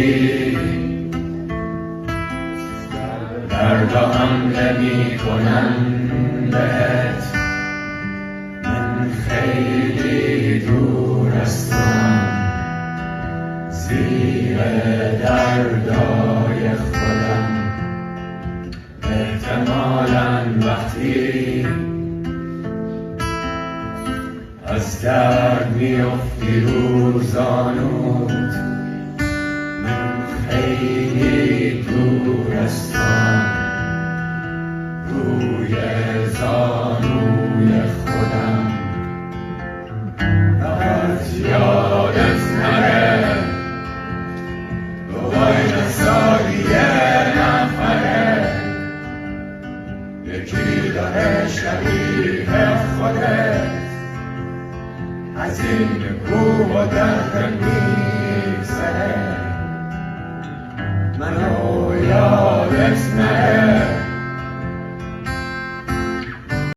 وقتی درد و حمله می کنم بهت، من خیلی دور از توام، زیر دردای خودم. احتمالاً وقتی از درد میافتی رو زانوت، من خیلی دور از توام، روی زانوی خودم.